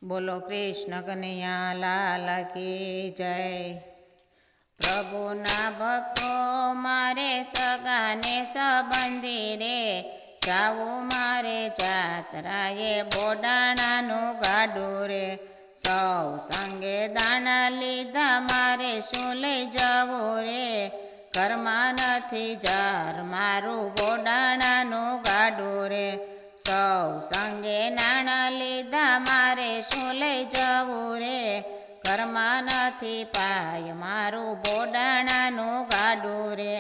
બોલો કૃષ્ણ કનૈયા લાલ કી જય। પ્રભુના ભક્તો મારે સગાને સંબંધી રે, જાવું મારે જાત્રાએ બોડાણાનું ગાડું રે। સૌ સંગે દાણા લીધા મારે શું લઈ જવું રે, ઘરમાં નથી જાર મારું બોડાણાનું ગાડું રે। સૌ સંગે નાણાં લીધા મારે શું લઈ જવું રે, ઘરમાં નથી પાય મારું બોડાણાનું ગાડું રે।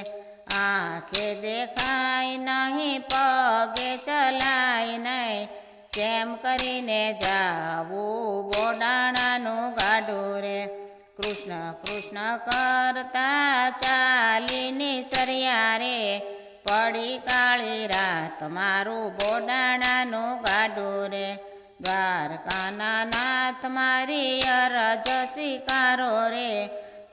આંખે દેખાય નહીં પગે ચલાય નહીં, કેમ કરીને જાવું બોડાણાનું ગાડું રે। કૃષ્ણ કૃષ્ણ કરતા ચાલીને સરિયા રે, પડી કાળી રાત મારું બોડાણાનું ગાડું રે। દ્વારકાના નાથ મારી અરજ સ્વીકારો રે,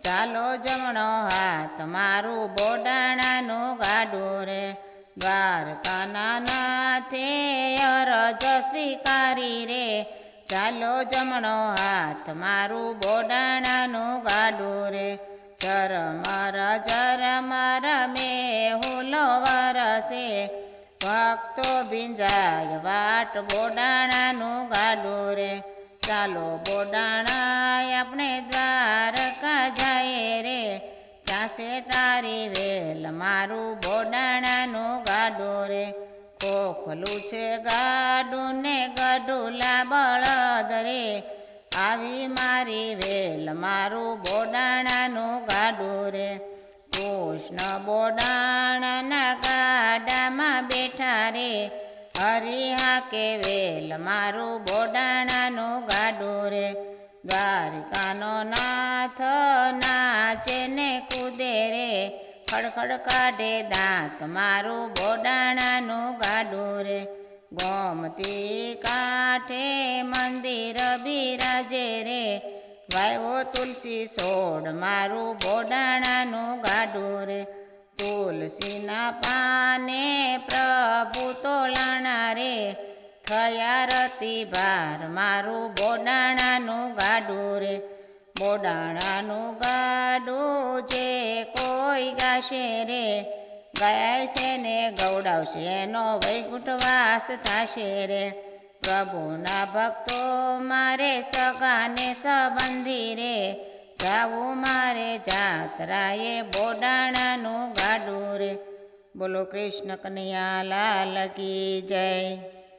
ચાલો જમણો હાથ મારું બોડાણાનું ગાડું રે। દ્વારકાના નાથે અરજ સ્વીકારી રે, ચાલો જમણો હાથ મારું બોડાણાનું ગાડું રે। ઝરમર ઝરમર મેહુલો વરસે, ભક્તો ભીંજાય વાટ બોડાણાનું ગાડું રે। ચાલો બોડાણા આપણે દ્વારકા જાય રે, ચાસે તારી વેલ મારું બોડાણાનું ગાડું રે। ખોખલું છે ગાડું ને ગઢુલા બળદ રે, આવી મારી વેલ મારું બોડાણાનું ગાડું રે। કૃષ્ણ બોડાણાના ગાડામાં બેઠા રે, હરિહા કે વેલ મારું બોડાણાનું ગાડું રે। દ્વારિકાનો નાથ નાચે ને કૂદે રે, ખડખડ કાઢે દાંત મારું બોડાણાનું ગાડું રે। ગોમતી કાંઠે મંદિર બિરાજે રે, વાવ્યો તુલસી છોડ મારું બોડાણાનું ગાડું રે। તુલસીના પાને પ્રભુ તોલાણા રે, થયા રતી ભાર મારું બોડાણાનું ગાડું રે। બોડાણાનું ગાડું જે કોઈ ગાશે રે, ગાય છે ને ગૌડાવશે એનો વૈકુંઠ વાસ થશે રે। પ્રભુના ભક્તો મારે સગાને સંબંધી રે, જાવું મારે જાત્રાએ બોડાણાનું ગાડું રે। બોલો કૃષ્ણ કનૈયા લાલ કી જય।